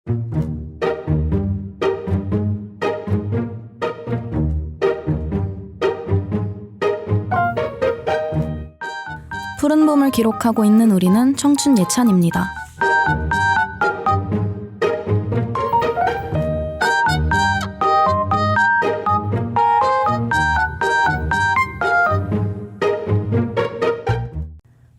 푸른 봄을 기록하고 있는 우리는 청춘 예찬입니다.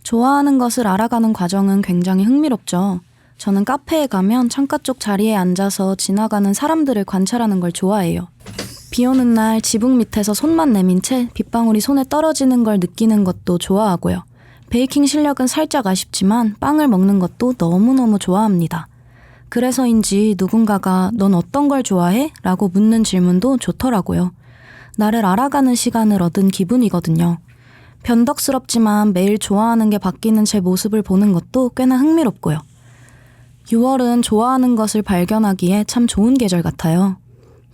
좋아하는 것을 알아가는 과정은 굉장히 흥미롭죠. 저는 카페에 가면 창가 쪽 자리에 앉아서 지나가는 사람들을 관찰하는 걸 좋아해요. 비 오는 날 지붕 밑에서 손만 내민 채 빗방울이 손에 떨어지는 걸 느끼는 것도 좋아하고요. 베이킹 실력은 살짝 아쉽지만 빵을 먹는 것도 너무너무 좋아합니다. 그래서인지 누군가가 넌 어떤 걸 좋아해? 라고 묻는 질문도 좋더라고요. 나를 알아가는 시간을 얻은 기분이거든요. 변덕스럽지만 매일 좋아하는 게 바뀌는 제 모습을 보는 것도 꽤나 흥미롭고요. 6월은 좋아하는 것을 발견하기에 참 좋은 계절 같아요.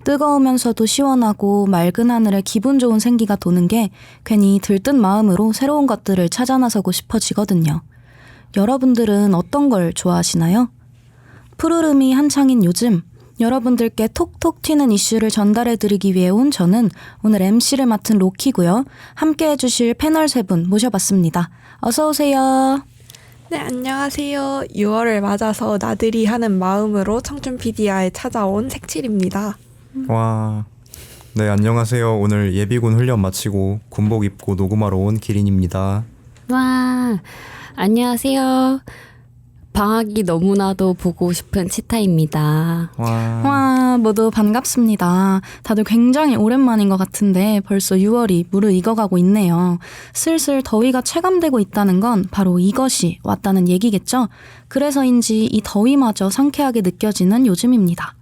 뜨거우면서도 시원하고 맑은 하늘에 기분 좋은 생기가 도는 게 괜히 들뜬 마음으로 새로운 것들을 찾아 나서고 싶어지거든요. 여러분들은 어떤 걸 좋아하시나요? 푸르름이 한창인 요즘 여러분들께 톡톡 튀는 이슈를 전달해드리기 위해 온 저는 오늘 MC를 맡은 로키고요. 함께 해주실 패널 세 분 모셔봤습니다. 어서 오세요. 네, 안녕하세요. 6월을 맞아서 나들이 하는 마음으로 청춘 PD야에 찾아온 색칠입니다. 와, 네, 안녕하세요. 오늘 예비군 훈련 마치고 군복 입고 녹음하러 온 기린입니다. 와, 안녕하세요. 방학이 너무나도 보고 싶은 치타입니다. 와, 모두 반갑습니다. 다들 굉장히 오랜만인 것 같은데 벌써 6월이 무르익어가고 있네요. 슬슬 더위가 체감되고 있다는 건 바로 이것이 왔다는 얘기겠죠? 그래서인지 이 더위마저 상쾌하게 느껴지는 요즘입니다.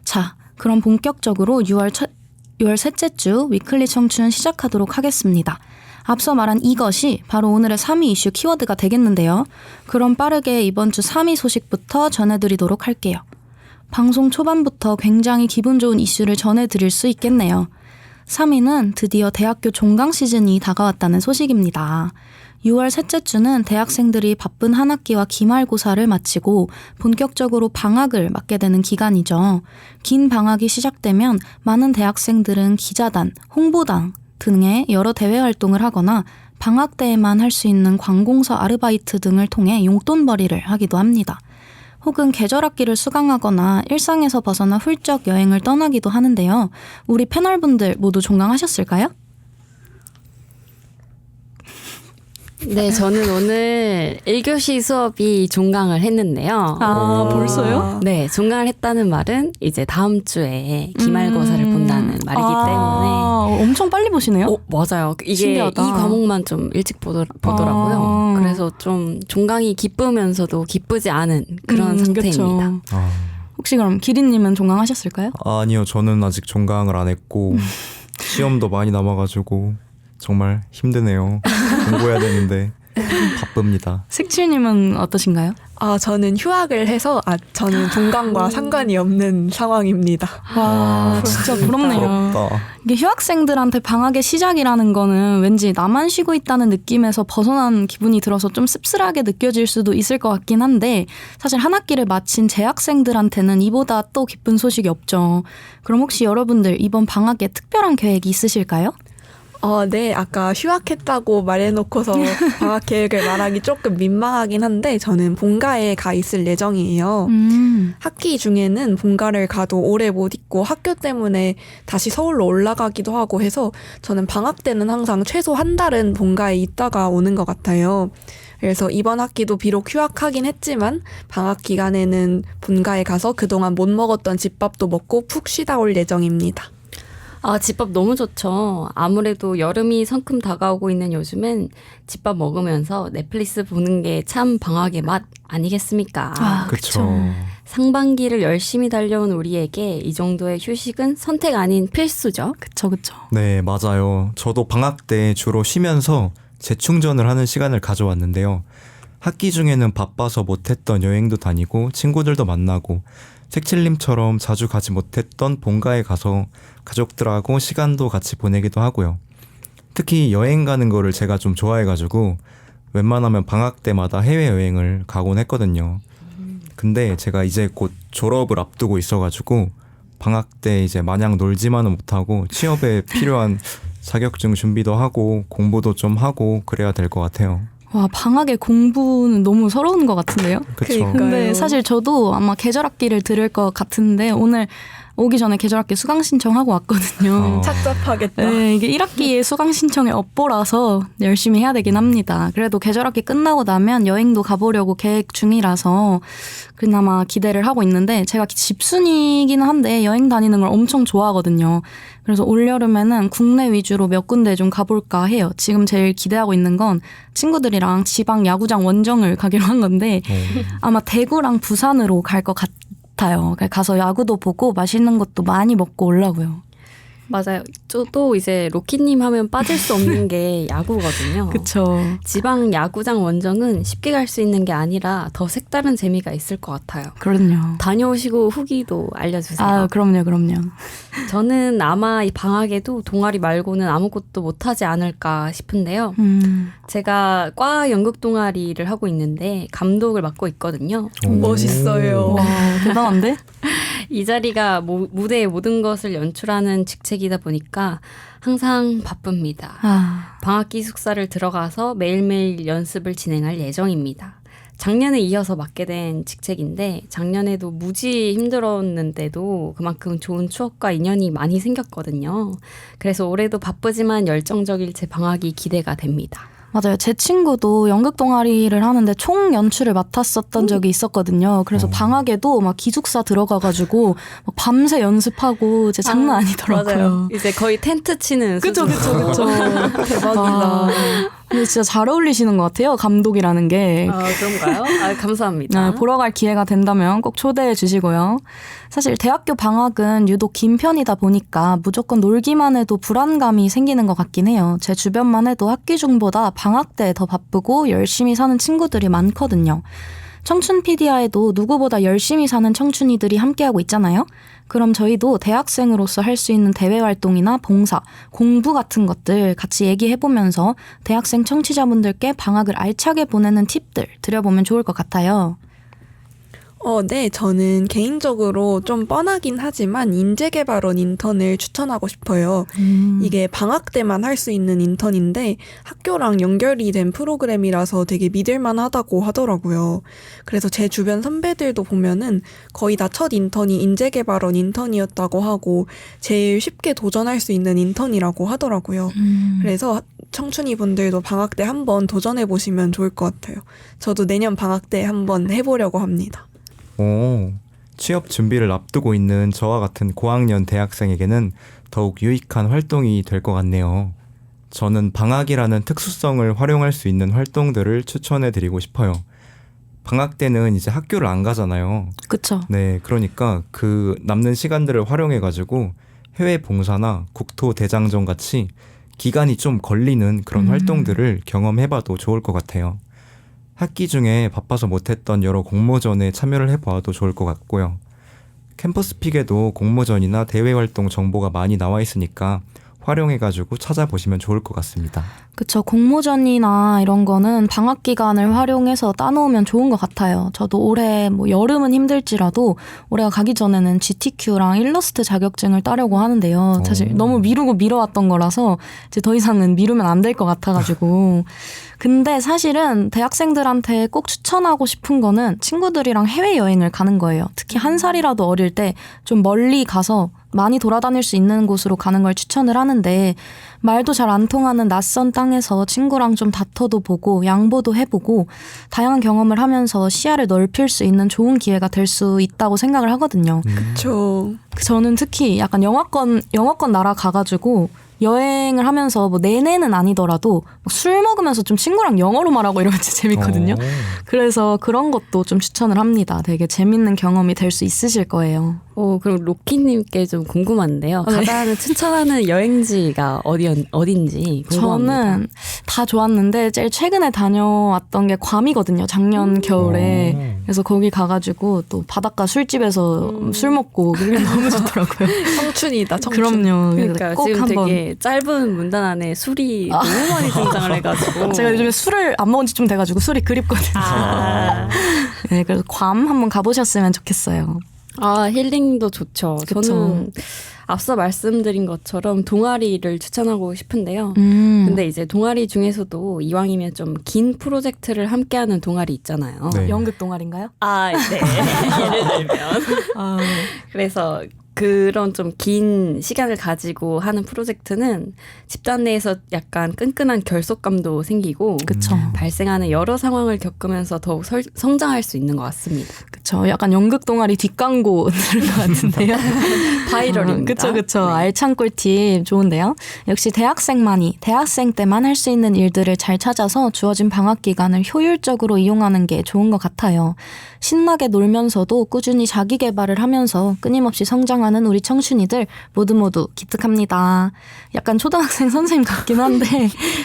자, 그럼 본격적으로 6월 셋째 주 위클리 청춘 시작하도록 하겠습니다. 앞서 말한 이것이 바로 오늘의 3위 이슈 키워드가 되겠는데요. 그럼 빠르게 이번 주 3위 소식부터 전해드리도록 할게요. 방송 초반부터 굉장히 기분 좋은 이슈를 전해드릴 수 있겠네요. 3위는 드디어 대학교 종강 시즌이 다가왔다는 소식입니다. 6월 셋째 주는 대학생들이 바쁜 한 학기와 기말고사를 마치고 본격적으로 방학을 맞게 되는 기간이죠. 긴 방학이 시작되면 많은 대학생들은 기자단, 홍보당 등의 여러 대외 활동을 하거나 방학 때에만 할 수 있는 관공서 아르바이트 등을 통해 용돈벌이를 하기도 합니다. 혹은 계절학기를 수강하거나 일상에서 벗어나 훌쩍 여행을 떠나기도 하는데요. 우리 패널분들 모두 종강하셨을까요? 네, 저는 오늘 1교시 수업이 종강을 했는데요. 아, 벌써요? 네, 종강을 했다는 말은 이제 다음 주에 기말고사를 본다는 말이기 때문에. 엄청 빨리 보시네요? 맞아요. 이게 신기하다. 이 과목만 좀 일찍 보더라고요. 그래서 좀 종강이 기쁘면서도 기쁘지 않은 그런 상태입니다. 혹시 그럼 기린님은 종강하셨을까요? 아니요, 저는 아직 종강을 안 했고 시험도 많이 남아가지고 정말 힘드네요. 공부해야 되는데 바쁩니다. 색칠님은 어떠신가요? 저는 휴학을 해서 저는 종강과 상관이 없는 상황입니다. 와, 진짜 부럽네요. 부럽다. 이게 휴학생들한테 방학의 시작이라는 거는 왠지 나만 쉬고 있다는 느낌에서 벗어난 기분이 들어서 좀 씁쓸하게 느껴질 수도 있을 것 같긴 한데 사실 한 학기를 마친 재학생들한테는 이보다 또 기쁜 소식이 없죠. 그럼 혹시 여러분들 이번 방학에 특별한 계획이 있으실까요? 네, 아까 휴학했다고 말해놓고서 방학 계획을 말하기 조금 민망하긴 한데 저는 본가에 가 있을 예정이에요. 학기 중에는 본가를 가도 오래 못 있고 학교 때문에 다시 서울로 올라가기도 하고 해서 저는 방학 때는 항상 최소 한 달은 본가에 있다가 오는 것 같아요. 그래서 이번 학기도 비록 휴학하긴 했지만 방학 기간에는 본가에 가서 그동안 못 먹었던 집밥도 먹고 푹 쉬다 올 예정입니다. 집밥 너무 좋죠. 아무래도 여름이 성큼 다가오고 있는 요즘엔 집밥 먹으면서 넷플릭스 보는 게 참 방학의 맛 아니겠습니까? 그쵸. 상반기를 열심히 달려온 우리에게 이 정도의 휴식은 선택 아닌 필수죠. 그쵸. 네, 맞아요. 저도 방학 때 주로 쉬면서 재충전을 하는 시간을 가져왔는데요. 학기 중에는 바빠서 못했던 여행도 다니고 친구들도 만나고 색칠님처럼 자주 가지 못했던 본가에 가서 가족들하고 시간도 같이 보내기도 하고요. 특히 여행 가는 거를 제가 좀 좋아해가지고 웬만하면 방학 때마다 해외여행을 가곤 했거든요. 근데 제가 이제 곧 졸업을 앞두고 있어가지고 방학 때 이제 마냥 놀지만은 못하고 취업에 필요한 자격증 준비도 하고 공부도 좀 하고 그래야 될 것 같아요. 와, 방학에 공부는 너무 서러운 것 같은데요? 그렇죠. 그러니까요. 근데 사실 저도 아마 계절학기를 들을 것 같은데 오늘 오기 전에 계절학기 수강 신청하고 왔거든요. 착잡하겠다. 네, 이게 1학기에 수강 신청의 업보라서 열심히 해야 되긴 합니다. 그래도 계절학기 끝나고 나면 여행도 가보려고 계획 중이라서 그나마 기대를 하고 있는데 제가 집순이긴 한데 여행 다니는 걸 엄청 좋아하거든요. 그래서 올여름에는 국내 위주로 몇 군데 좀 가볼까 해요. 지금 제일 기대하고 있는 건 친구들이랑 지방 야구장 원정을 가기로 한 건데 아마 대구랑 부산으로 갈 것 같아요. 가서 야구도 보고 맛있는 것도 많이 먹고 오려고요. 맞아요. 또 이제 로키님 하면 빠질 수 없는 게 야구거든요. 그쵸. 지방 야구장 원정은 쉽게 갈 수 있는 게 아니라 더 색다른 재미가 있을 것 같아요. 그럼요. 다녀오시고 후기도 알려주세요. 아, 그럼요. 저는 아마 이 방학에도 동아리 말고는 아무것도 못하지 않을까 싶은데요. 제가 과 연극 동아리를 하고 있는데 감독을 맡고 있거든요. 멋있어요. 와, 대단한데? 이 자리가 무대의 모든 것을 연출하는 직책이다 보니까 항상 바쁩니다. 아, 방학 기숙사를 들어가서 매일매일 연습을 진행할 예정입니다. 작년에 이어서 맡게 된 직책인데 작년에도 무지 힘들었는데도 그만큼 좋은 추억과 인연이 많이 생겼거든요. 그래서 올해도 바쁘지만 열정적일 제 방학이 기대가 됩니다. 맞아요. 제 친구도 연극 동아리를 하는데 총 연출을 맡았었던 적이 있었거든요. 그래서 방학에도 막 기숙사 들어가가지고 막 밤새 연습하고 제 장난 아니더라고요. 맞아요. 이제 거의 텐트 치는 그쵸. 대박이다. 아, 근데 진짜 잘 어울리시는 것 같아요. 감독이라는 게. 아, 그런가요? 아, 감사합니다. 보러 갈 기회가 된다면 꼭 초대해 주시고요. 사실 대학교 방학은 유독 긴 편이다 보니까 무조건 놀기만 해도 불안감이 생기는 것 같긴 해요. 제 주변만 해도 학기 중보다 방학 때 더 바쁘고 열심히 사는 친구들이 많거든요. 청춘 PD아에도 누구보다 열심히 사는 청춘이들이 함께하고 있잖아요. 그럼 저희도 대학생으로서 할 수 있는 대외 활동이나 봉사, 공부 같은 것들 같이 얘기해보면서 대학생 청취자분들께 방학을 알차게 보내는 팁들 드려보면 좋을 것 같아요. 네, 저는 개인적으로 좀 뻔하긴 하지만 인재개발원 인턴을 추천하고 싶어요. 이게 방학 때만 할 수 있는 인턴인데 학교랑 연결이 된 프로그램이라서 되게 믿을만하다고 하더라고요. 그래서 제 주변 선배들도 보면은 거의 다 첫 인턴이 인재개발원 인턴이었다고 하고 제일 쉽게 도전할 수 있는 인턴이라고 하더라고요. 그래서 청춘이 분들도 방학 때 한번 도전해보시면 좋을 것 같아요. 저도 내년 방학 때 한번 해보려고 합니다. 취업 준비를 앞두고 있는 저와 같은 고학년 대학생에게는 더욱 유익한 활동이 될 것 같네요. 저는 방학이라는 특수성을 활용할 수 있는 활동들을 추천해드리고 싶어요. 방학 때는 이제 학교를 안 가잖아요. 그쵸. 네, 그러니까 그 남는 시간들을 활용해가지고 해외 봉사나 국토 대장정 같이 기간이 좀 걸리는 그런 활동들을 경험해봐도 좋을 것 같아요. 학기 중에 바빠서 못했던 여러 공모전에 참여를 해봐도 좋을 것 같고요. 캠퍼스픽에도 공모전이나 대외활동 정보가 많이 나와 있으니까 활용해가지고 찾아보시면 좋을 것 같습니다. 그쵸. 공모전이나 이런 거는 방학 기간을 활용해서 따놓으면 좋은 것 같아요. 저도 올해 여름은 힘들지라도 올해가 가기 전에는 GTQ랑 일러스트 자격증을 따려고 하는데요. 사실 너무 미루고 미뤄왔던 거라서 이제 더 이상은 미루면 안 될 것 같아가지고. 근데 사실은 대학생들한테 꼭 추천하고 싶은 거는 친구들이랑 해외여행을 가는 거예요. 특히 한 살이라도 어릴 때 좀 멀리 가서 많이 돌아다닐 수 있는 곳으로 가는 걸 추천을 하는데 말도 잘 안 통하는 낯선 땅에서 친구랑 좀 다퉈도 보고 양보도 해보고 다양한 경험을 하면서 시야를 넓힐 수 있는 좋은 기회가 될 수 있다고 생각을 하거든요. 그쵸. 저는 특히 약간 영어권 날아가가지고 여행을 하면서 내내는 아니더라도 술 먹으면서 좀 친구랑 영어로 말하고 이러면 진짜 재밌거든요. 그래서 그런 것도 좀 추천을 합니다. 되게 재밌는 경험이 될 수 있으실 거예요. 그럼 로키님께 좀 궁금한데요. 네. 가장 추천하는 여행지가 어딘지 궁금합니다. 저는 다 좋았는데 제일 최근에 다녀왔던 게 괌이거든요. 작년 겨울에. 그래서 거기 가가지고 또 바닷가 술집에서 술 먹고 그게 너무 좋더라고요. 청춘이다, 청춘. 그럼요. 그러니까 꼭 지금 한번. 되게 짧은 문단 안에 술이 너무 많이 등장을 해가지고 제가 요즘에 술을 안 먹은 지 좀 돼가지고 술이 그립거든요. 네, 그래서 괌 한번 가보셨으면 좋겠어요. 힐링도 좋죠. 그쵸. 저는 앞서 말씀드린 것처럼 동아리를 추천하고 싶은데요. 근데 이제 동아리 중에서도 이왕이면 좀 긴 프로젝트를 함께하는 동아리 있잖아요. 네. 연극 동아리인가요? 네. 예를 들면. 그래서 그런 좀 긴 시간을 가지고 하는 프로젝트는 집단 내에서 약간 끈끈한 결속감도 생기고 그쵸. 발생하는 여러 상황을 겪으면서 더욱 성장할 수 있는 것 같습니다. 그쵸. 약간 연극 동아리 뒷광고 들은 것 같은데요. 바이럴입니다. 그쵸. 네. 알찬 꿀팁 좋은데요. 역시 대학생만이 대학생 때만 할 수 있는 일들을 잘 찾아서 주어진 방학 기간을 효율적으로 이용하는 게 좋은 것 같아요. 신나게 놀면서도 꾸준히 자기 개발을 하면서 끊임없이 성장하는 우리 청춘이들 모두 기특합니다. 약간 초등학생 선생님 같긴 한데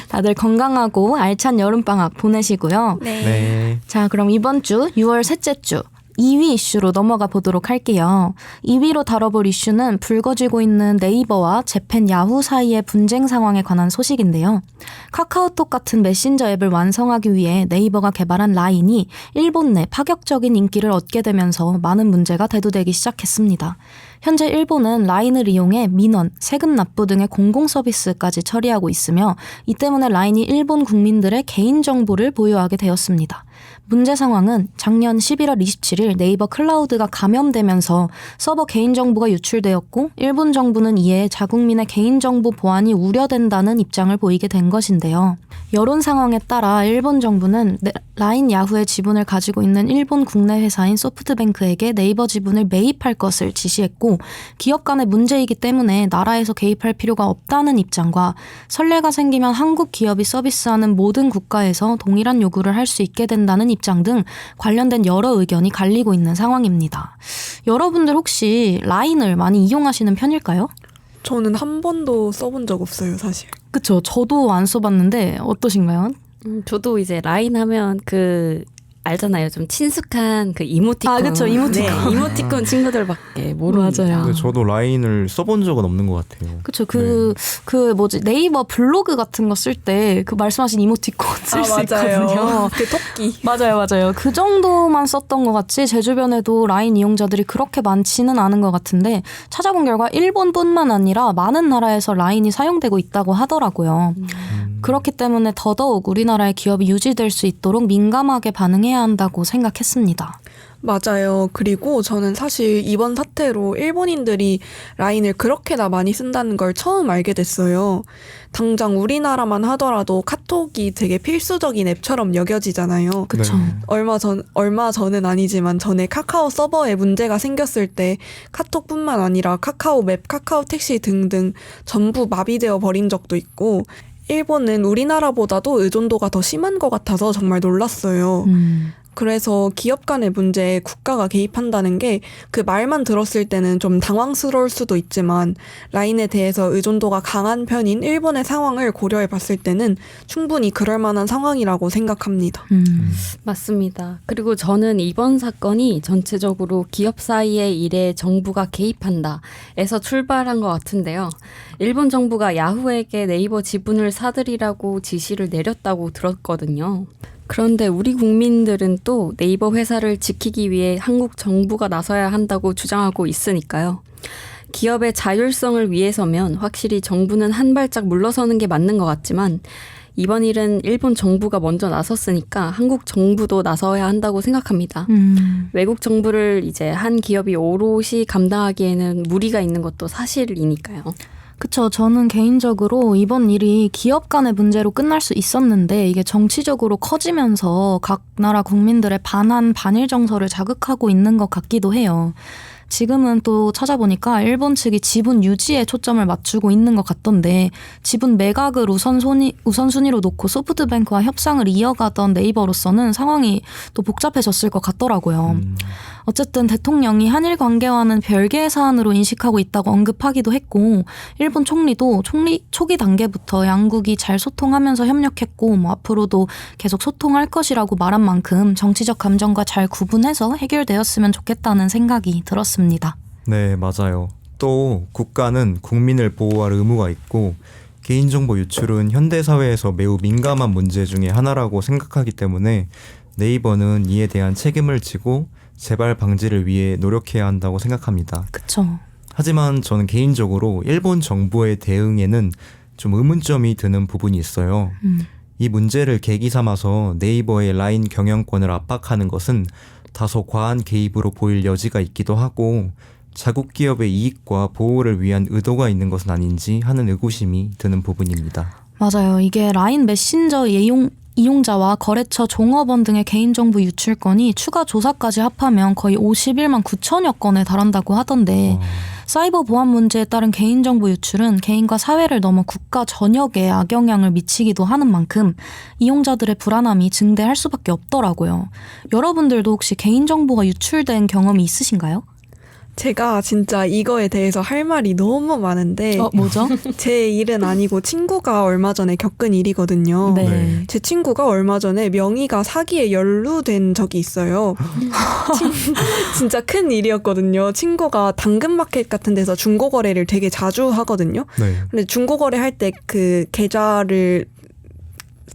다들 건강하고 알찬 여름방학 보내시고요. 네. 자, 그럼 이번 주 6월 셋째 주 2위 이슈로 넘어가 보도록 할게요. 2위로 다뤄볼 이슈는 불거지고 있는 네이버와 재팬 야후 사이의 분쟁 상황에 관한 소식인데요. 카카오톡 같은 메신저 앱을 완성하기 위해 네이버가 개발한 라인이 일본 내 파격적인 인기를 얻게 되면서 많은 문제가 대두되기 시작했습니다. 현재 일본은 라인을 이용해 민원, 세금 납부 등의 공공 서비스까지 처리하고 있으며 이 때문에 라인이 일본 국민들의 개인정보를 보유하게 되었습니다. 문제 상황은 작년 11월 27일 네이버 클라우드가 감염되면서 서버 개인정보가 유출되었고 일본 정부는 이에 자국민의 개인정보 보안이 우려된다는 입장을 보이게 된 것인데요. 여론 상황에 따라 일본 정부는 라인 야후의 지분을 가지고 있는 일본 국내 회사인 소프트뱅크에게 네이버 지분을 매입할 것을 지시했고 기업 간의 문제이기 때문에 나라에서 개입할 필요가 없다는 입장과 선례가 생기면 한국 기업이 서비스하는 모든 국가에서 동일한 요구를 할 수 있게 된다는 입장 등 관련된 여러 의견이 갈리고 있는 상황입니다. 여러분들 혹시 라인을 많이 이용하시는 편일까요? 저는 한 번도 써본 적 없어요, 사실. 그쵸. 저도 안 써봤는데 어떠신가요? 저도 이제 라인 하면 알잖아요. 좀 친숙한 그 이모티콘. 그쵸. 이모티콘. 네, 이모티콘 친구들밖에 모릅니다. 맞아요. 근데 저도 라인을 써본 적은 없는 것 같아요. 그쵸. 네이버 블로그 같은 거 쓸 때 그 말씀하신 이모티콘 쓸 수 있거든요. 그 토끼. 맞아요. 그 정도만 썼던 것 같지 제 주변에도 라인 이용자들이 그렇게 많지는 않은 것 같은데 찾아본 결과 일본뿐만 아니라 많은 나라에서 라인이 사용되고 있다고 하더라고요. 그렇기 때문에 더더욱 우리나라의 기업이 유지될 수 있도록 민감하게 반응해야 한다고 생각했습니다. 맞아요. 그리고 저는 사실 이번 사태로 일본인들이 라인을 그렇게나 많이 쓴다는 걸 처음 알게 됐어요. 당장 우리나라만 하더라도 카톡이 되게 필수적인 앱처럼 여겨지잖아요. 그쵸. 네. 얼마 전은 아니지만 전에 카카오 서버에 문제가 생겼을 때 카톡뿐만 아니라 카카오맵, 카카오택시 등등 전부 마비되어 버린 적도 있고 일본은 우리나라보다도 의존도가 더 심한 것 같아서 정말 놀랐어요. 그래서 기업 간의 문제에 국가가 개입한다는 게 그 말만 들었을 때는 좀 당황스러울 수도 있지만 라인에 대해서 의존도가 강한 편인 일본의 상황을 고려해 봤을 때는 충분히 그럴 만한 상황이라고 생각합니다. 맞습니다. 그리고 저는 이번 사건이 전체적으로 기업 사이의 일에 정부가 개입한다에서 출발한 것 같은데요. 일본 정부가 야후에게 네이버 지분을 사들이라고 지시를 내렸다고 들었거든요. 그런데 우리 국민들은 또 네이버 회사를 지키기 위해 한국 정부가 나서야 한다고 주장하고 있으니까요. 기업의 자율성을 위해서면 확실히 정부는 한 발짝 물러서는 게 맞는 것 같지만 이번 일은 일본 정부가 먼저 나섰으니까 한국 정부도 나서야 한다고 생각합니다. 외국 정부를 이제 한 기업이 오롯이 감당하기에는 무리가 있는 것도 사실이니까요. 그쵸. 저는 개인적으로 이번 일이 기업 간의 문제로 끝날 수 있었는데 이게 정치적으로 커지면서 각 나라 국민들의 반한 반일 정서를 자극하고 있는 것 같기도 해요. 지금은 또 찾아보니까 일본 측이 지분 유지에 초점을 맞추고 있는 것 같던데 지분 매각을 우선순위로 놓고 소프트뱅크와 협상을 이어가던 네이버로서는 상황이 또 복잡해졌을 것 같더라고요. 어쨌든 대통령이 한일 관계와는 별개의 사안으로 인식하고 있다고 언급하기도 했고 일본 총리도 초기 단계부터 양국이 잘 소통하면서 협력했고 뭐 앞으로도 계속 소통할 것이라고 말한 만큼 정치적 감정과 잘 구분해서 해결되었으면 좋겠다는 생각이 들었습니다. 네, 맞아요. 또 국가는 국민을 보호할 의무가 있고 개인정보 유출은 현대사회에서 매우 민감한 문제 중에 하나라고 생각하기 때문에 네이버는 이에 대한 책임을 지고 재발 방지를 위해 노력해야 한다고 생각합니다. 그쵸. 하지만 저는 개인적으로 일본 정부의 대응에는 좀 의문점이 드는 부분이 있어요. 이 문제를 계기 삼아서 네이버의 라인 경영권을 압박하는 것은 다소 과한 개입으로 보일 여지가 있기도 하고 자국 기업의 이익과 보호를 위한 의도가 있는 것은 아닌지 하는 의구심이 드는 부분입니다. 맞아요. 이게 라인 메신저 이용자와 거래처 종업원 등의 개인정보 유출건이 추가 조사까지 합하면 거의 51만 9천여 건에 달한다고 하던데 사이버 보안 문제에 따른 개인정보 유출은 개인과 사회를 넘어 국가 전역에 악영향을 미치기도 하는 만큼 이용자들의 불안함이 증대할 수밖에 없더라고요. 여러분들도 혹시 개인정보가 유출된 경험이 있으신가요? 제가 진짜 이거에 대해서 할 말이 너무 많은데 뭐죠? 제 일은 아니고 친구가 얼마 전에 겪은 일이거든요. 네. 제 친구가 얼마 전에 명의가 사기에 연루된 적이 있어요. 진짜 큰 일이었거든요. 친구가 당근마켓 같은 데서 중고거래를 되게 자주 하거든요. 네. 근데 중고거래 할 때 그 계좌를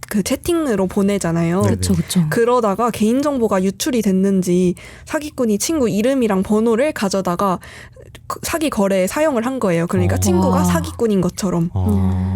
그 채팅으로 보내잖아요. 그렇죠, 그렇죠. 그러다가 개인정보가 유출이 됐는지 사기꾼이 친구 이름이랑 번호를 가져다가 사기 거래에 사용을 한 거예요. 그러니까 친구가 사기꾼인 것처럼.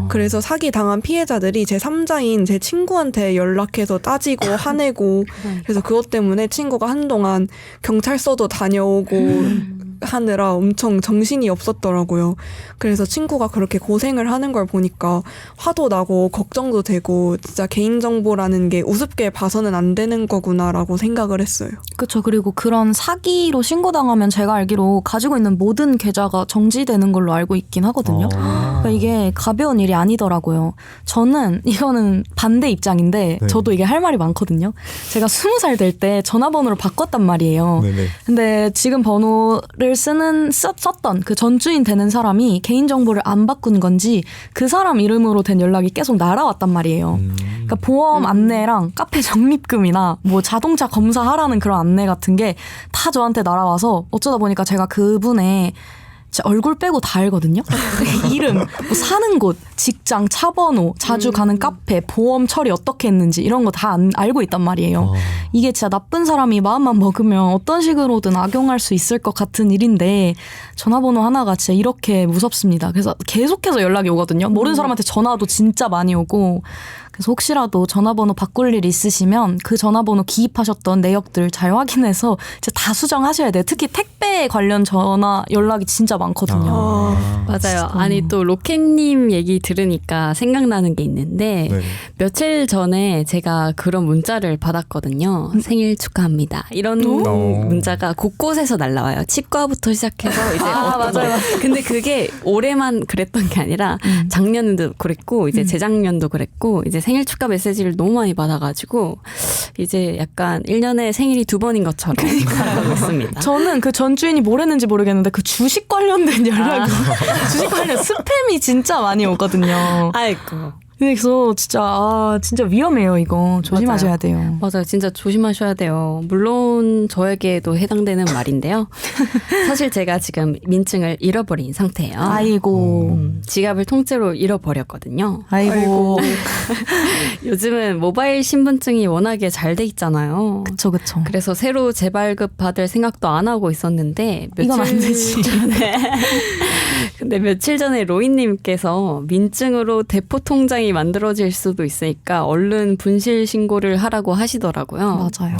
그래서 사기 당한 피해자들이 제 3자인 제 친구한테 연락해서 따지고 화내고 그래서 그것 때문에 친구가 한동안 경찰서도 다녀오고 하느라 엄청 정신이 없었더라고요. 그래서 친구가 그렇게 고생을 하는 걸 보니까 화도 나고 걱정도 되고 진짜 개인정보라는 게 우습게 봐서는 안 되는 거구나라고 생각을 했어요. 그렇죠. 그리고 그런 사기로 신고당하면 제가 알기로 가지고 있는 모든 계좌가 정지되는 걸로 알고 있긴 하거든요. 그러니까 이게 가벼운 일이 아니더라고요. 저는 이거는 반대 입장인데 네. 저도 이게 할 말이 많거든요. 제가 20살 될 때 전화번호를 바꿨단 말이에요. 네네. 근데 지금 번호를 썼던 그 전주인 되는 사람이 개인정보를 안 바꾼 건지 그 사람 이름으로 된 연락이 계속 날아왔단 말이에요. 그러니까 보험 안내랑 카페 적립금이나 뭐 자동차 검사하라는 그런 안내 같은 게 다 저한테 날아와서 어쩌다 보니까 제가 그분의 제 얼굴 빼고 다 알거든요. 이름, 뭐 사는 곳, 직장, 차 번호, 자주 가는 카페, 보험 처리 어떻게 했는지 이런 거 다 알고 있단 말이에요. 이게 진짜 나쁜 사람이 마음만 먹으면 어떤 식으로든 악용할 수 있을 것 같은 일인데 전화번호 하나가 진짜 이렇게 무섭습니다. 그래서 계속해서 연락이 오거든요. 모르는 사람한테 전화도 진짜 많이 오고 그래서 혹시라도 전화번호 바꿀 일 있으시면 그 전화번호 기입하셨던 내역들 잘 확인해서 이제 다 수정하셔야 돼요. 특히 택배 관련 전화 연락이 진짜 많거든요. 맞아요. 아니 또 로켓님 얘기 들으니까 생각나는 게 있는데 네. 며칠 전에 제가 그런 문자를 받았거든요. 생일 축하합니다. 이런 문자가 곳곳에서 날라와요. 치과부터 시작해서 이제 맞아요. 근데 그게 올해만 그랬던 게 아니라 작년에도 그랬고 이제 재작년도 그랬고 이제 생일 축하 메시지를 너무 많이 받아가지고 이제 약간 1년에 생일이 2번인 것처럼 살아가고 있습니다. 저는 그 전 주인이 뭘 했는지 모르겠는데 그 주식 관련된 연락이 주식 관련 스팸이 진짜 많이 오거든요. 아이고. 그래서 진짜 위험해요. 이거 조심하셔야 맞아요. 돼요. 맞아요. 진짜 조심하셔야 돼요. 물론 저에게도 해당되는 말인데요. 사실 제가 지금 민증을 잃어버린 상태예요. 아이고. 지갑을 통째로 잃어버렸거든요. 아이고. 요즘은 모바일 신분증이 워낙에 잘 돼 있잖아요. 그쵸. 그래서 새로 재발급 받을 생각도 안 하고 있었는데 이건 안 되지. 근데 며칠 전에 로이님께서 민증으로 대포 통장이 만들어질 수도 있으니까 얼른 분실 신고를 하라고 하시더라고요. 맞아요.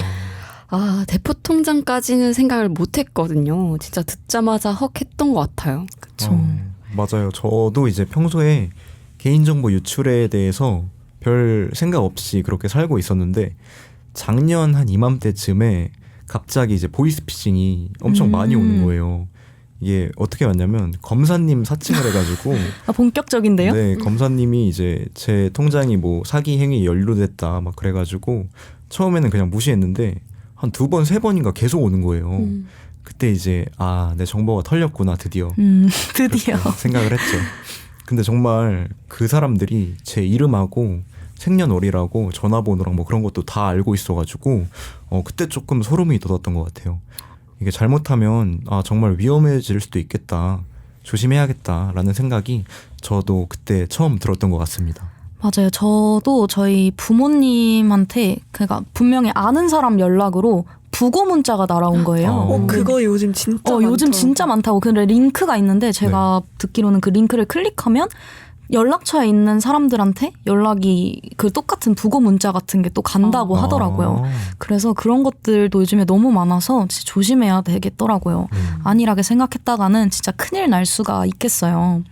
아, 대포 통장까지는 생각을 못 했거든요. 진짜 듣자마자 헉 했던 것 같아요. 그쵸. 맞아요. 저도 이제 평소에 개인정보 유출에 대해서 별 생각 없이 그렇게 살고 있었는데 작년 한 이맘때쯤에 갑자기 이제 보이스피싱이 엄청 많이 오는 거예요. 이게 어떻게 왔냐면 검사님 사칭을 해가지고 본격적인데요? 네, 검사님이 이제 제 통장이 뭐 사기 행위 연루됐다 막 그래가지고 처음에는 그냥 무시했는데 한 2번, 3번인가 계속 오는 거예요. 그때 이제 내 정보가 털렸구나 드디어. 드디어. 그렇게 생각을 했죠. 근데 정말 그 사람들이 제 이름하고 생년월일하고 전화번호랑 뭐 그런 것도 다 알고 있어가지고 그때 조금 소름이 돋았던 것 같아요. 이게 잘못하면 정말 위험해질 수도 있겠다. 조심해야겠다라는 생각이 저도 그때 처음 들었던 것 같습니다. 맞아요. 저도 저희 부모님한테 그러니까 분명히 아는 사람 연락으로 부고 문자가 날아온 거예요. 그거 요즘 진짜 많더라고요. 요즘 진짜 많다고. 근데 링크가 있는데 제가 듣기로는 그 링크를 클릭하면 연락처에 있는 사람들한테 연락이 그 똑같은 부고 문자 같은 게 또 간다고 하더라고요. 그래서 그런 것들도 요즘에 너무 많아서 진짜 조심해야 되겠더라고요. 안일하게 생각했다가는 진짜 큰일 날 수가 있겠어요.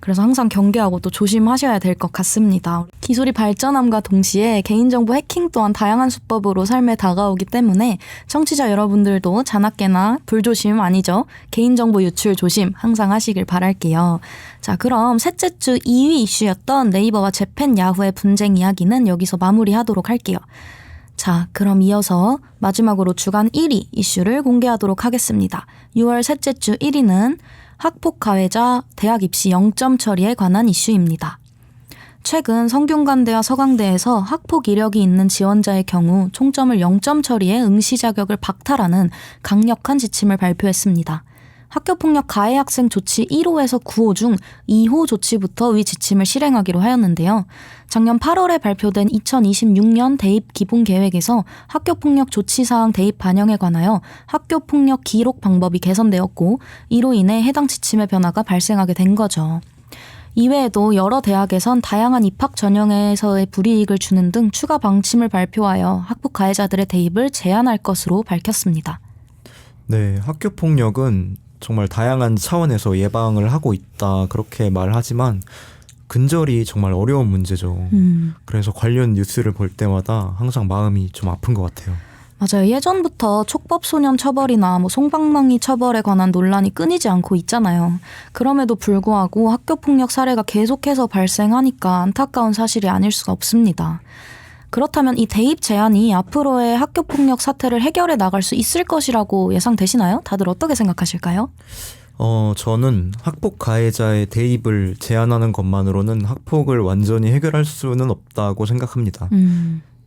그래서 항상 경계하고 또 조심하셔야 될 것 같습니다. 기술이 발전함과 동시에 개인정보 해킹 또한 다양한 수법으로 삶에 다가오기 때문에 청취자 여러분들도 자나깨나 불조심 아니죠. 개인정보 유출 조심 항상 하시길 바랄게요. 자, 그럼 셋째 주 2위 이슈였던 네이버와 재팬 야후의 분쟁 이야기는 여기서 마무리하도록 할게요. 자, 그럼 이어서 마지막으로 주간 1위 이슈를 공개하도록 하겠습니다. 6월 셋째 주 1위는 학폭 가해자 대학 입시 0점 처리에 관한 이슈입니다. 최근 성균관대와 서강대에서 학폭 이력이 있는 지원자의 경우 총점을 0점 처리해 응시 자격을 박탈하는 강력한 지침을 발표했습니다. 학교폭력 가해 학생 조치 1호에서 9호 중 2호 조치부터 위 지침을 실행하기로 하였는데요. 작년 8월에 발표된 2026년 대입 기본 계획에서 학교폭력 조치사항 대입 반영에 관하여 학교폭력 기록 방법이 개선되었고 이로 인해 해당 지침의 변화가 발생하게 된 거죠. 이외에도 여러 대학에선 다양한 입학 전형에서의 불이익을 주는 등 추가 방침을 발표하여 학폭 가해자들의 대입을 제한할 것으로 밝혔습니다. 네, 학교폭력은 정말 다양한 차원에서 예방을 하고 있다 그렇게 말하지만 근절이 정말 어려운 문제죠. 그래서 관련 뉴스를 볼 때마다 항상 마음이 좀 아픈 것 같아요. 맞아요. 예전부터 촉법소년 처벌이나 솜방망이 처벌에 관한 논란이 끊이지 않고 있잖아요. 그럼에도 불구하고 학교폭력 사례가 계속해서 발생하니까 안타까운 사실이 아닐 수가 없습니다. 그렇다면 이 대입 제한이 앞으로의 학교폭력 사태를 해결해 나갈 수 있을 것이라고 예상되시나요? 다들 어떻게 생각하실까요? 저는 학폭 가해자의 대입을 제한하는 것만으로는 학폭을 완전히 해결할 수는 없다고 생각합니다.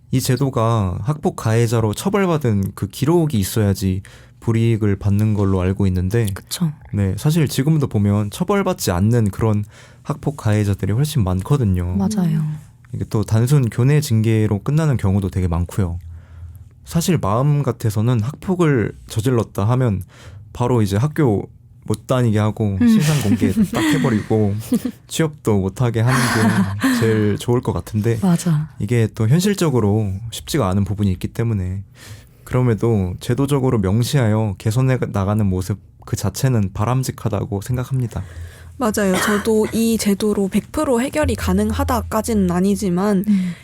이 제도가 학폭 가해자로 처벌받은 그 기록이 있어야지 불이익을 받는 걸로 알고 있는데 그쵸. 네, 사실 지금도 보면 처벌받지 않는 그런 학폭 가해자들이 훨씬 많거든요. 맞아요. 이게 또 단순 교내 징계로 끝나는 경우도 되게 많고요. 사실 마음 같아서는 학폭을 저질렀다 하면 바로 이제 학교 못 다니게 하고 신상 공개 딱 해버리고 취업도 못하게 하는 게 제일 좋을 것 같은데 맞아. 이게 또 현실적으로 쉽지가 않은 부분이 있기 때문에 그럼에도 제도적으로 명시하여 개선해 나가는 모습 그 자체는 바람직하다고 생각합니다. 맞아요. 저도 이 제도로 100% 해결이 가능하다까지는 아니지만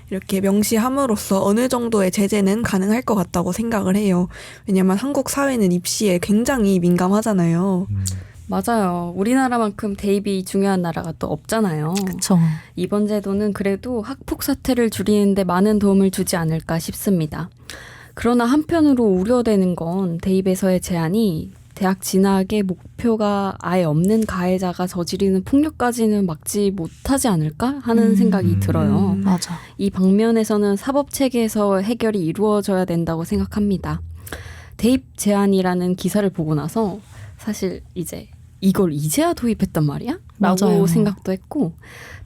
이렇게 명시함으로써 어느 정도의 제재는 가능할 것 같다고 생각을 해요. 왜냐하면 한국 사회는 입시에 굉장히 민감하잖아요. 맞아요. 우리나라만큼 대입이 중요한 나라가 또 없잖아요. 그쵸. 이번 제도는 그래도 학폭 사태를 줄이는 데 많은 도움을 주지 않을까 싶습니다. 그러나 한편으로 우려되는 건 대입에서의 제한이 대학 진학의 목표가 아예 없는 가해자가 저지르는 폭력까지는 막지 못하지 않을까 하는 생각이 들어요. 맞아. 이 방면에서는 사법체계에서 해결이 이루어져야 된다고 생각합니다. 대입 제한이라는 기사를 보고 나서 사실 이걸 이제야 도입했단 말이야? 라고 맞아요. 생각도 했고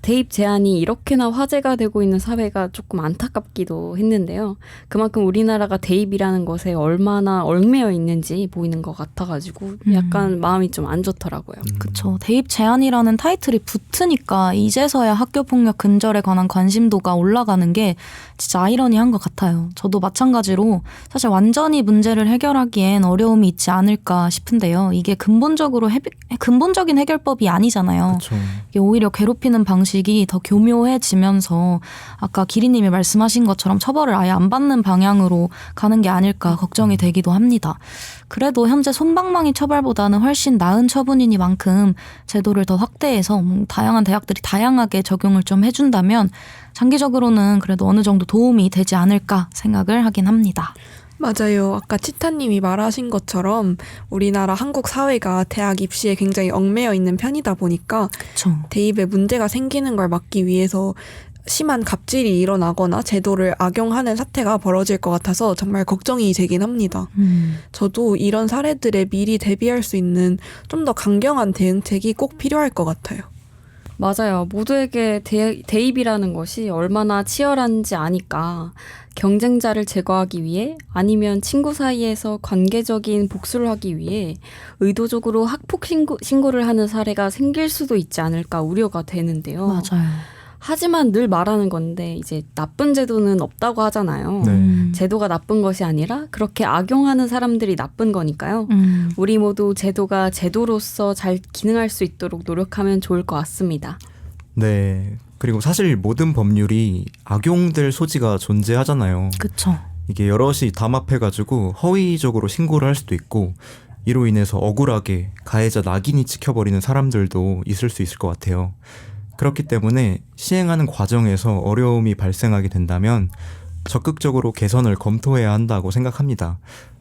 대입 제한이 이렇게나 화제가 되고 있는 사회가 조금 안타깝기도 했는데요. 그만큼 우리나라가 대입이라는 것에 얼마나 얽매여 있는지 보이는 것 같아가지고 약간 마음이 좀 안 좋더라고요. 그쵸. 대입 제한이라는 타이틀이 붙으니까 이제서야 학교폭력 근절에 관한 관심도가 올라가는 게 진짜 아이러니한 것 같아요. 저도 마찬가지로 사실 완전히 문제를 해결하기엔 어려움이 있지 않을까 싶은데요. 이게 근본적인 해결법이 아니잖아요. 그렇죠. 이게 오히려 괴롭히는 방식이 더 교묘해지면서 아까 기리님이 말씀하신 것처럼 처벌을 아예 안 받는 방향으로 가는 게 아닐까 걱정이 되기도 합니다. 그래도 현재 솜방망이 처벌보다는 훨씬 나은 처분이니만큼 제도를 더 확대해서 다양한 대학들이 다양하게 적용을 좀 해준다면 장기적으로는 그래도 어느 정도 도움이 되지 않을까 생각을 하긴 합니다. 맞아요. 아까 치타님이 말하신 것처럼 우리나라 한국 사회가 대학 입시에 굉장히 얽매여 있는 편이다 보니까 그쵸. 대입에 문제가 생기는 걸 막기 위해서 심한 갑질이 일어나거나 제도를 악용하는 사태가 벌어질 것 같아서 정말 걱정이 되긴 합니다. 저도 이런 사례들에 미리 대비할 수 있는 좀 더 강경한 대응책이 꼭 필요할 것 같아요. 맞아요. 모두에게 대입이라는 것이 얼마나 치열한지 아니까 경쟁자를 제거하기 위해 아니면 친구 사이에서 관계적인 복수를 하기 위해 의도적으로 학폭 신고를 하는 사례가 생길 수도 있지 않을까 우려가 되는데요. 맞아요. 하지만 늘 말하는 건데 이제 나쁜 제도는 없다고 하잖아요. 네. 제도가 나쁜 것이 아니라 그렇게 악용하는 사람들이 나쁜 거니까요. 우리 모두 제도가 제도로서 잘 기능할 수 있도록 노력하면 좋을 것 같습니다. 네. 그리고 사실 모든 법률이 악용될 소지가 존재하잖아요. 그쵸. 이게 여럿이 담합해가지고 허위적으로 신고를 할 수도 있고 이로 인해서 억울하게 가해자 낙인이 찍혀버리는 사람들도 있을 수 있을 것 같아요. 그렇기 때문에 시행하는 과정에서 어려움이 발생하게 된다면 적극적으로 개선을 검토해야 한다고 생각합니다.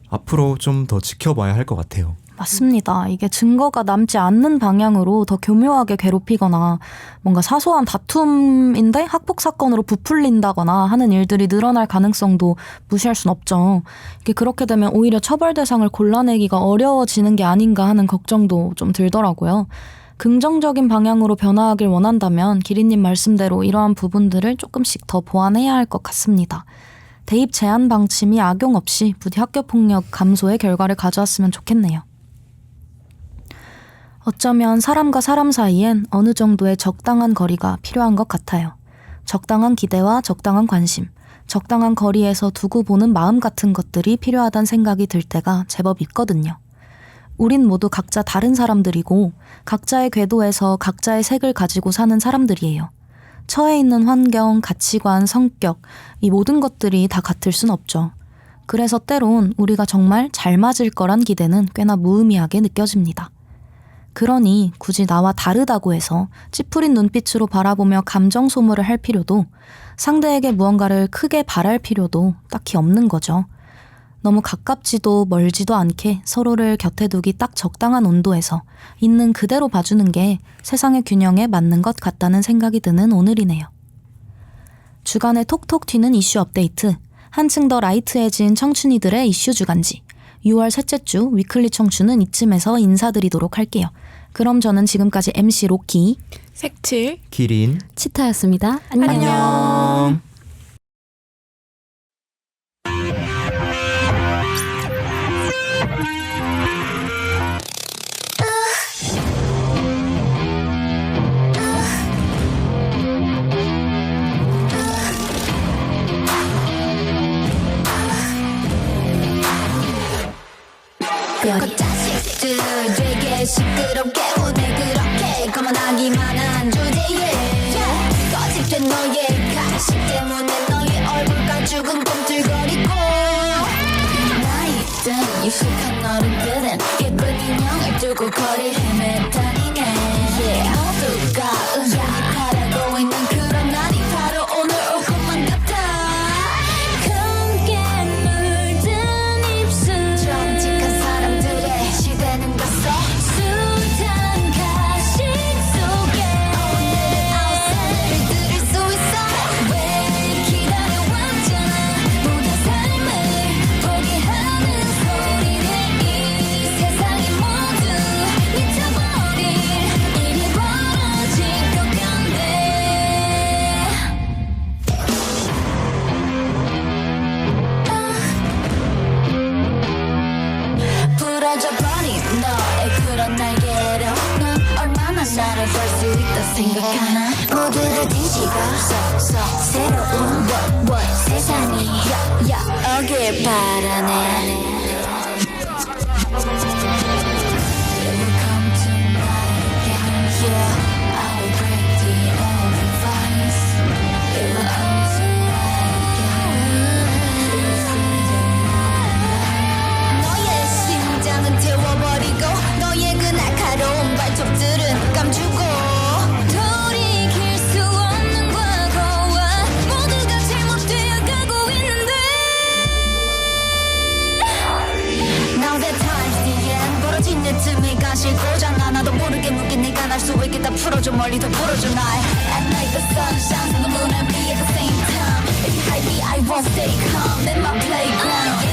앞으로 좀 더 지켜봐야 할 것 같아요. 맞습니다. 이게 증거가 남지 않는 방향으로 더 교묘하게 괴롭히거나 뭔가 사소한 다툼인데 학폭 사건으로 부풀린다거나 하는 일들이 늘어날 가능성도 무시할 순 없죠. 이게 그렇게 되면 오히려 처벌 대상을 골라내기가 어려워지는 게 아닌가 하는 걱정도 좀 들더라고요. 긍정적인 방향으로 변화하길 원한다면 기린님 말씀대로 이러한 부분들을 조금씩 더 보완해야 할 것 같습니다. 대입 제한 방침이 악용 없이 부디 학교폭력 감소의 결과를 가져왔으면 좋겠네요. 어쩌면 사람과 사람 사이엔 어느 정도의 적당한 거리가 필요한 것 같아요. 적당한 기대와 적당한 관심, 적당한 거리에서 두고 보는 마음 같은 것들이 필요하다는 생각이 들 때가 제법 있거든요. 우린 모두 각자 다른 사람들이고 각자의 궤도에서 각자의 색을 가지고 사는 사람들이에요. 처해 있는 환경, 가치관, 성격, 이 모든 것들이 다 같을 순 없죠. 그래서 때론 우리가 정말 잘 맞을 거란 기대는 꽤나 무의미하게 느껴집니다. 그러니 굳이 나와 다르다고 해서 찌푸린 눈빛으로 바라보며 감정 소모를 할 필요도 상대에게 무언가를 크게 바랄 필요도 딱히 없는 거죠. 너무 가깝지도 멀지도 않게 서로를 곁에 두기 딱 적당한 온도에서 있는 그대로 봐주는 게 세상의 균형에 맞는 것 같다는 생각이 드는 오늘이네요. 주간에 톡톡 튀는 이슈 업데이트, 한층 더 라이트해진 청춘이들의 이슈 주간지, 6월 셋째 주 위클리 청춘은 이쯤에서 인사드리도록 할게요. 그럼 저는 지금까지 MC 로키, 색칠, 기린, 치타였습니다. 안녕. 그 자식들 되게 시끄럽게 오늘 그렇게 거만하기만 한 주제에 거짓된 너의 가식 때문에 너의 얼굴 가죽은 꿈틀거리고 나이든 유식한 어른들은 예쁜 인형을 두고 거리 헤매다니네 모두가 은근히 바라고 있는 그런 날이 바로 오늘 올 것만 같아 나를 볼 수 있다 생각하나 모두를 뒤집어 새로운 세상이 오길 바라네 Welcome to my game Yeah, I will break the old advice Welcome to my game 너의 심장은 태워버리고 너의 그 날카로운 발톱들은 감추고 돌이킬 수 없는 과거와 모두가 잘못되어 가고 있는데 다 풀어줘 멀리 더 풀어줘 날 At night the sun shines on the moon and me at the same time If you hide me I won't stay calm in my playground